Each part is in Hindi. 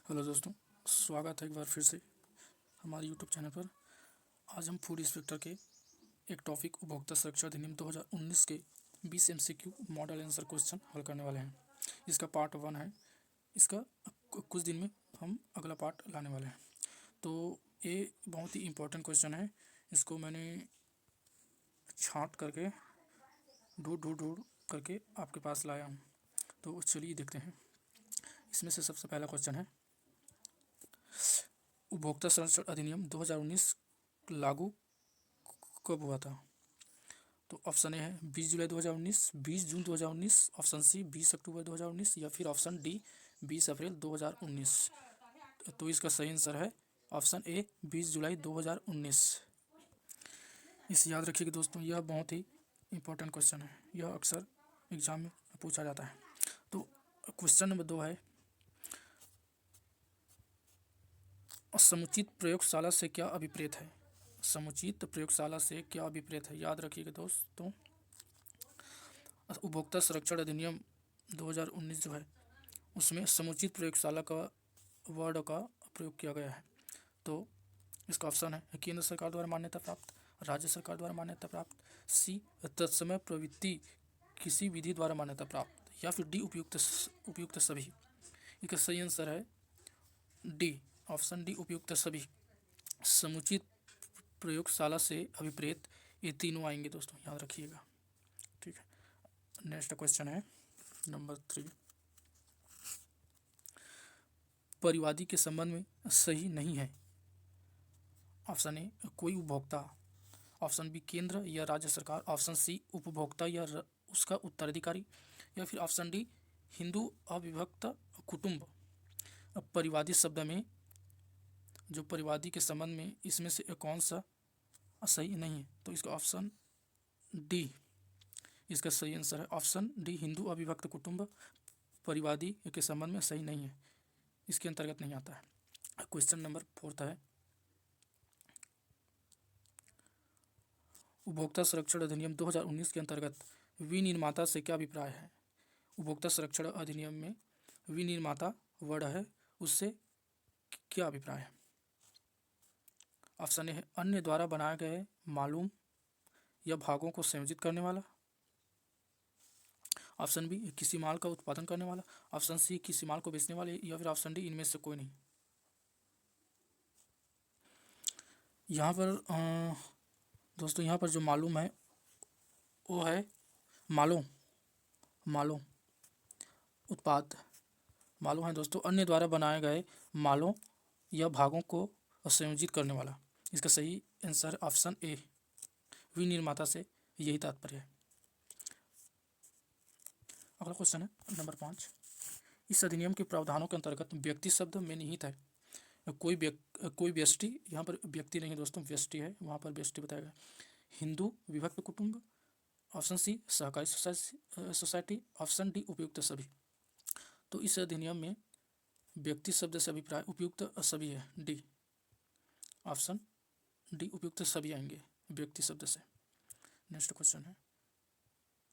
हेलो दोस्तों, स्वागत है एक बार फिर से हमारे यूट्यूब चैनल पर। आज हम फूड इंस्पेक्टर के एक टॉपिक उपभोक्ता सुरक्षा अधिनियम 2019 के 20 एमसीक्यू मॉडल आंसर क्वेश्चन हल करने वाले हैं। इसका पार्ट 1 है। इसका कुछ दिन में हम अगला पार्ट लाने वाले हैं। तो ये बहुत ही इम्पोर्टेंट क्वेश्चन है। इसको मैंने छाँट करके ढूंढ करके आपके पास लाया हूँ। तो चलिए देखते हैं। इसमें से सबसे पहला क्वेश्चन है, उपभोक्ता संरक्षण अधिनियम 2019 लागू कब हुआ था? तो ऑप्शन ए है 20 जुलाई 2019, 20 जून 2019, ऑप्शन सी 20 अक्टूबर 2019 या फिर ऑप्शन डी 20 अप्रैल 2019। तो इसका सही आंसर है ऑप्शन ए 20 जुलाई 2019। इसे याद रखिएगा दोस्तों, यह बहुत ही इम्पोर्टेंट क्वेश्चन है। यह अक्सर एग्जाम में पूछा जाता है। तो क्वेश्चन नंबर 2 है, समुचित प्रयोगशाला से क्या अभिप्रेत है? समुचित प्रयोगशाला से क्या अभिप्रेत है? याद रखिएगा दोस्तों, उपभोक्ता संरक्षण अधिनियम 2019 जो है उसमें समुचित प्रयोगशाला का वर्ड का प्रयोग किया गया है। तो इसका ऑप्शन है केंद्र सरकार द्वारा मान्यता प्राप्त, राज्य सरकार द्वारा मान्यता प्राप्त, सी तत्समय प्रवृत्ति किसी विधि द्वारा मान्यता प्राप्त, या फिर डी उपयुक्त सभी। इसका सही आंसर है डी, ऑप्शन डी उपयुक्त सभी। समुचित प्रयोगशाला से अभिप्रेत ये तीनों आएंगे दोस्तों, याद रखिएगा। ठीक है, नेक्स्ट क्वेश्चन है नंबर 3, परिवादी के संबंध में सही नहीं है। ऑप्शन ए कोई उपभोक्ता, ऑप्शन बी केंद्र या राज्य सरकार, ऑप्शन सी उपभोक्ता या उसका उत्तराधिकारी, या फिर ऑप्शन डी हिंदू अविभक्त कुटुंब। अब परिवादी शब्द में जो परिवादी के संबंध में इसमें से कौन सा सही नहीं है? तो इसका ऑप्शन डी इसका सही आंसर है। ऑप्शन डी हिंदू अविभक्त कुटुंब परिवादी के संबंध में सही नहीं है, इसके अंतर्गत नहीं आता है। क्वेश्चन नंबर 4 है, उपभोक्ता संरक्षण अधिनियम 2019 के अंतर्गत विनिर्माता से क्या अभिप्राय है? उपभोक्ता संरक्षण अधिनियम में विनिर्माता वर्ड है, उससे क्या अभिप्राय है? ऑप्शन ए है अन्य द्वारा बनाए गए मालूम या भागों को संयोजित करने वाला, ऑप्शन बी किसी माल का उत्पादन करने वाला, ऑप्शन सी किसी माल को बेचने वाले, या फिर ऑप्शन डी इनमें से कोई नहीं। यहाँ पर दोस्तों यहाँ पर जो मालूम है वो है मालों उत्पाद मालों है दोस्तों, अन्य द्वारा बनाए गए मालों या भागों को संयोजित करने वाला। इसका सही आंसर ऑप्शन ए, विनिर्माता से यही तात्पर्य है। अगला क्वेश्चन है नंबर 5, इस अधिनियम के प्रावधानों के अंतर्गत व्यक्ति शब्द में निहित है कोई व्यष्टि, यहाँ पर व्यक्ति नहीं दोस्तों व्यष्टि है, वहाँ पर व्यष्टि बताया गया। हिंदू विभक्त कुटुंब, ऑप्शन सी सहकारी सोसाइटी, ऑप्शन डी उपयुक्त सभी। तो इस अधिनियम में व्यक्ति शब्द से अभिप्राय उपयुक्त सभी है, डी, ऑप्शन डी उपयुक्त सभी आएंगे व्यक्ति शब्द से। नेक्स्ट क्वेश्चन है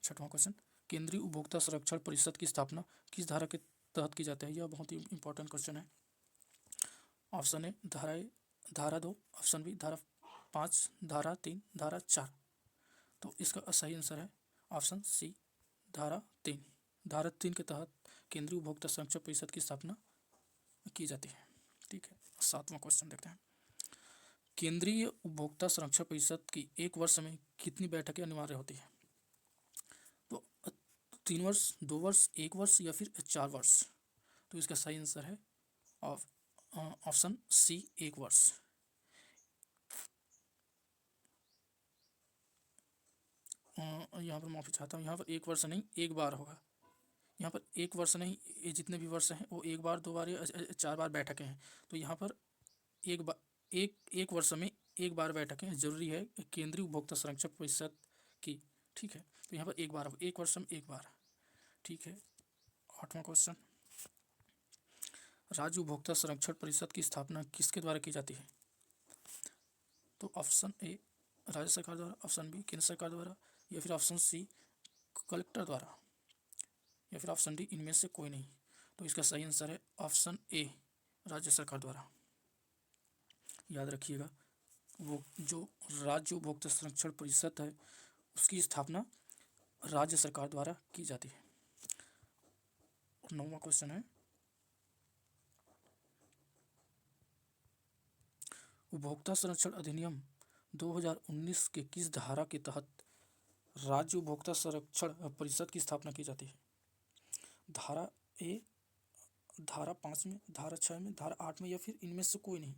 6वां क्वेश्चन, केंद्रीय उपभोक्ता संरक्षण परिषद की स्थापना किस धारा के तहत की जाती है? यह बहुत ही इंपॉर्टेंट क्वेश्चन है। ऑप्शन ए धारा 2, ऑप्शन बी धारा 5, धारा 3, धारा 4। तो इसका सही आंसर है ऑप्शन सी धारा 3। धारा 3 के तहत केंद्रीय उपभोक्ता संरक्षण परिषद की स्थापना की जाती है। ठीक है, 7वां क्वेश्चन देखते हैं, केंद्रीय उपभोक्ता संरक्षण परिषद की एक वर्ष में कितनी बैठकें अनिवार्य होती है? तो 3 वर्ष, 2 वर्ष, 1 वर्ष या फिर 4 वर्ष। तो इसका सही आंसर है ऑप्शन सी 1 वर्ष। यहाँ पर माफ़ी चाहता हूँ, यहाँ पर 1 वर्ष नहीं 1 बार होगा। यहाँ पर 1 वर्ष नहीं, ये जितने भी वर्ष हैं वो 1 बार, 2 बार या 4 बार बैठकें हैं। तो यहाँ पर एक वर्ष में 1 बार बैठकें जरूरी है केंद्रीय उपभोक्ता संरक्षण परिषद की। ठीक है, तो यहाँ पर 1 बार, 1 वर्ष में 1 बार। ठीक है, 8वां क्वेश्चन, राज्य उपभोक्ता संरक्षण परिषद की स्थापना किसके द्वारा की जाती है? तो ऑप्शन ए राज्य सरकार द्वारा, ऑप्शन बी केंद्र सरकार द्वारा, या फिर ऑप्शन सी कलेक्टर द्वारा, या फिर ऑप्शन डी इनमें से कोई नहीं। तो इसका सही आंसर है ऑप्शन ए राज्य सरकार द्वारा। याद रखिएगा, वो जो राज्य उपभोक्ता संरक्षण परिषद है उसकी स्थापना राज्य सरकार द्वारा की जाती है। और 9वां क्वेश्चन है, उपभोक्ता संरक्षण अधिनियम 2019 के किस धारा के तहत राज्य उपभोक्ता संरक्षण परिषद की स्थापना की जाती है? धारा ए, धारा 5 में, धारा 6 में, धारा 8 में, या फिर इनमें से कोई नहीं?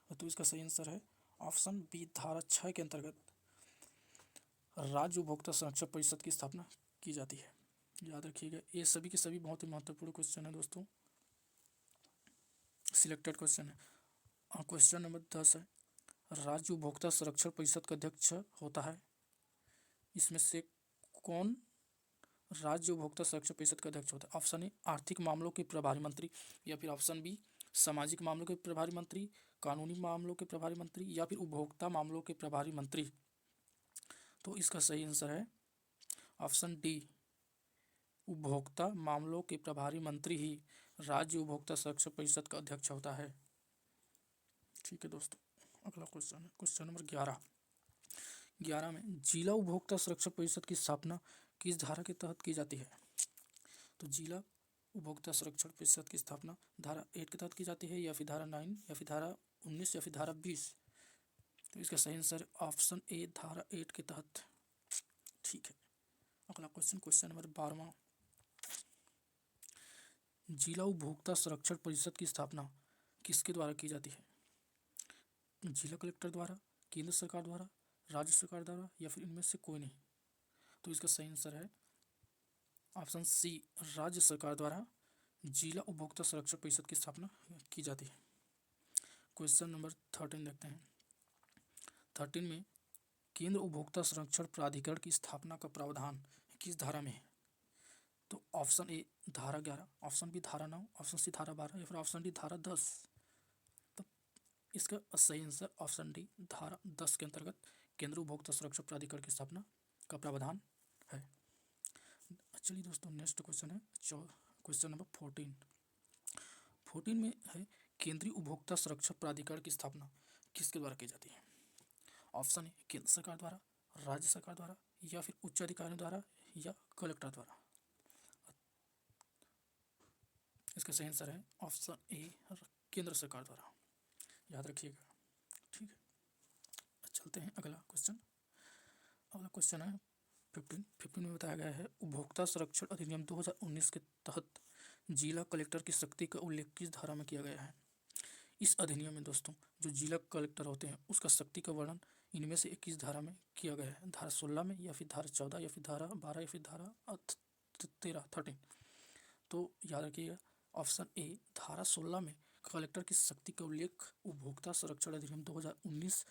तो इसका सही आंसर है ऑप्शन बी, धारा 6 के अंतर्गत राज्य उपभोक्ता संरक्षण परिषद की स्थापना की जाती है। याद रखिएगा, ये सभी के सभी बहुत ही महत्वपूर्ण क्वेश्चन है दोस्तों, सिलेक्टेड क्वेश्चन है। क्वेश्चन नंबर 10 है, राज्य उपभोक्ता संरक्षण परिषद का अध्यक्ष होता है, इसमें से कौन राज्य उपभोक्ता संरक्षण परिषद का अध्यक्ष होता है? ऑप्शन ए, आर्थिक मामलों के प्रभारी मंत्री, या फिर ऑप्शन बी, सामाजिक मामलों के प्रभारी मंत्री, कानूनी मामलों के प्रभारी मंत्री, या फिर उपभोक्ता मामलों के प्रभारी मंत्री। तो इसका सही आंसर है ऑप्शन डी, उपभोक्ता मामलों के प्रभारी मंत्री ही राज्य उपभोक्ता संरक्षण परिषद का अध्यक्ष होता है। ठीक है दोस्तों, अगला क्वेश्चन है क्वेश्चन नंबर 11 में, जिला उपभोक्ता संरक्षण परिषद की स्थापना किस धारा के तहत की जाती है? तो जिला उपभोक्ता संरक्षण परिषद की स्थापना धारा 8 के तहत की जाती है, या फिर धारा 9, या फिर धारा 19, या फिर धारा 20? तो इसका सही आंसर ऑप्शन ए, धारा 8 के तहत। ठीक है, अगला क्वेश्चन, क्वेश्चन नंबर 12, जिला उपभोक्ता संरक्षण परिषद की स्थापना किसके द्वारा की जाती है? जिला कलेक्टर द्वारा, केंद्र सरकार द्वारा, राज्य सरकार द्वारा, या फिर इनमें से कोई नहीं? तो इसका सही आंसर है ऑप्शन सी, राज्य सरकार द्वारा जिला उपभोक्ता संरक्षण परिषद की स्थापना की जाती है। क्वेश्चन नंबर 13 देखते हैं। 13 में, केंद्र उपभोक्ता संरक्षण प्राधिकरण की स्थापना का प्रावधान किस धारा में है? तो ऑप्शन ए, धारा 11, ऑप्शन बी, धारा 9, ऑप्शन सी, धारा 12, या फिर ऑप्शन डी, धारा 10? तो इसका सही आंसर ऑप्शन डी, धारा 10 के अंतर्गत केंद्र उपभोक्ता संरक्षण प्राधिकरण की स्थापना का प्रावधान है। चलिए दोस्तों, नेक्स्ट क्वेश्चन है क्वेश्चन नंबर 14 में है, केंद्रीय उपभोक्ता संरक्षण प्राधिकरण की स्थापना किसके द्वारा की जाती है? ऑप्शन ए, केंद्र सरकार द्वारा, राज्य सरकार द्वारा, या फिर उच्च अधिकारियों द्वारा, या कलेक्टर द्वारा? इसका सही आंसर है ऑप्शन ए, केंद्र सरकार द्वारा। याद रखिएगा। ठीक है, चलते हैं अगला क्वेश्चन। अगला क्वेश्चन है 15 में बताया गया है, उपभोक्ता संरक्षण अधिनियम 2019 के तहत जिला कलेक्टर की शक्ति का उल्लेख किस धारा में किया गया है? इस अधिनियम में दोस्तों जो जिला कलेक्टर होते हैं उसका शक्ति का वर्णन इनमें से 21 धारा में किया गया है। धारा 16 में, या फिर धारा 14, या फिर धारा 12, या फिर धारा 13। तो याद रखिएगा, ऑप्शन ए, धारा 16 में कलेक्टर की शक्ति का उल्लेख उपभोक्ता संरक्षण अधिनियम 2019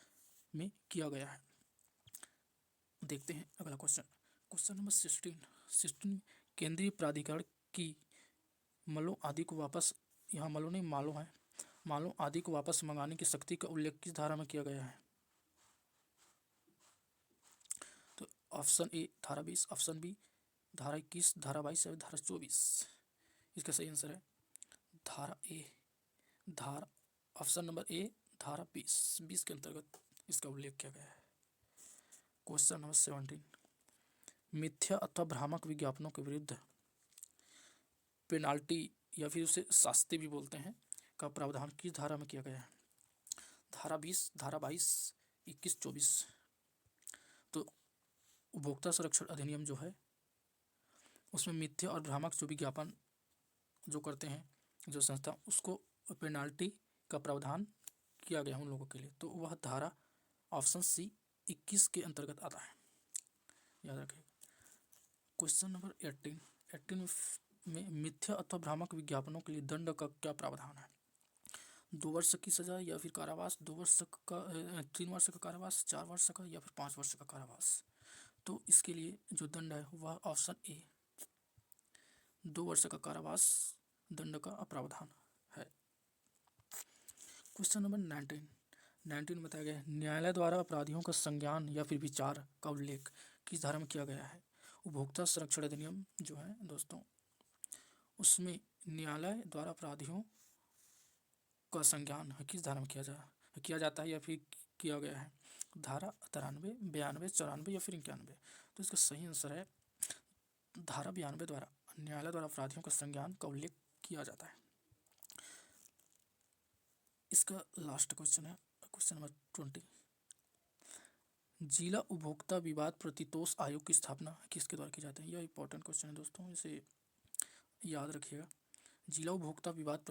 में किया गया है। देखते हैं अगला क्वेश्चन, क्वेश्चन नंबर 16 केंद्रीय प्राधिकरण की मलों आदि को वापस, यहाँ मलों नहीं मालों है, मालों आदि को वापस मंगाने की शक्ति का उल्लेख किस धारा में किया गया है? तो ऑप्शन ए, धारा 20, ऑप्शन बी, धारा 21, धारा 22, या धारा 24? इसका सही आंसर है धारा ए, ऑप्शन नंबर ए, धारा 20 के अंतर्गत इसका उल्लेख किया गया है। क्वेश्चन नंबर 17, मिथ्या अथवा भ्रामक विज्ञापनों के विरुद्ध पेनाल्टी, या फिर उसे शास्ति भी बोलते हैं, का प्रावधान किस धारा में किया गया है? धारा 20, धारा 22, 21, 24? तो उपभोक्ता संरक्षण अधिनियम जो है उसमें मिथ्या और भ्रामक जो विज्ञापन जो करते हैं जो संस्था, उसको पेनाल्टी का प्रावधान किया गया उन लोगों के लिए। तो वह धारा ऑप्शन सी, 21 के अंतर्गत आता है। याद रखिए। क्वेश्चन नंबर 18 में मिथ्या अथवा भ्रामक विज्ञापनों के लिए दंड का क्या प्रावधान है? 2 वर्ष की सजा, या फिर कारावास, 2 वर्ष का 3 वर्ष का कारावास, 4 वर्ष का, या फिर 5 वर्ष का कारावास? तो इसके लिए जो दंड है वह ऑप्शन ए, 2 वर्ष का कारावास दंड का प्रावधान है। क्वेश्चन नंबर 19 में बताया गया है, न्यायालय द्वारा अपराधियों का संज्ञान या फिर विचार का उल्लेख किस धारा में किया गया है? उपभोक्ता संरक्षण अधिनियम जो है दोस्तों उसमें न्यायालय द्वारा अपराधियों का संज्ञान किस धारा में किया जाता है या फिर किया गया है? धारा 93, 92, 94 या फिर 91। तो इसका सही आंसर है धारा 92 द्वारा न्यायालय द्वारा अपराधियों का संज्ञान का उल्लेख किया जाता है। इसका लास्ट क्वेश्चन है क्वेश्चन नंबर 20। जिला उपभोक्ता विवाद प्रतितोष आयोग की स्थापना किसके द्वारा की जाती है? यह इंपॉर्टेंट क्वेश्चन है दोस्तों, इसे याद रखिएगा। जिला उपभोक्ता विवाद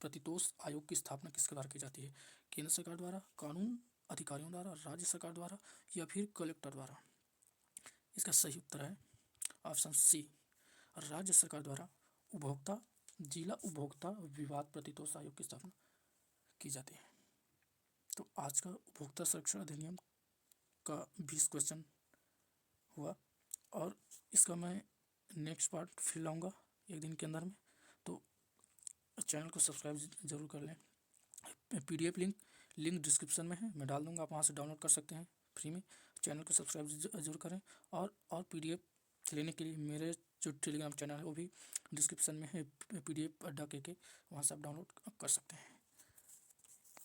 प्रतितोष आयोग की स्थापना किसके द्वारा की जाती है? केंद्र सरकार द्वारा, कानून अधिकारियों द्वारा, राज्य सरकार द्वारा या फिर कलेक्टर द्वारा? इसका सही उत्तर है ऑप्शन सी, राज्य सरकार द्वारा जिला उपभोक्ता विवाद प्रतितोष आयोग की स्थापना की जाती है। तो आज का उपभोक्ता संरक्षण अधिनियम का 20 क्वेश्चन हुआ और इसका मैं नेक्स्ट पार्ट फिर लाऊंगा एक दिन के अंदर में। तो चैनल को सब्सक्राइब जरूर कर लें। PDF लिंक डिस्क्रिप्शन में है, मैं डाल दूंगा, आप वहाँ से डाउनलोड कर सकते हैं फ्री में। चैनल को सब्सक्राइब जरूर करें और PDF लेने के लिए मेरे जो टेलीग्राम चैनल है वो भी डिस्क्रिप्शन में है, PDF अड्डा के वहाँ से आप डाउनलोड कर सकते हैं।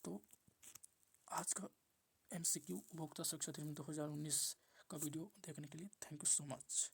तो आज का MCQ उपभोक्ता सुरक्षा अधिनियम 2019 का वीडियो देखने के लिए थैंक यू सो मच।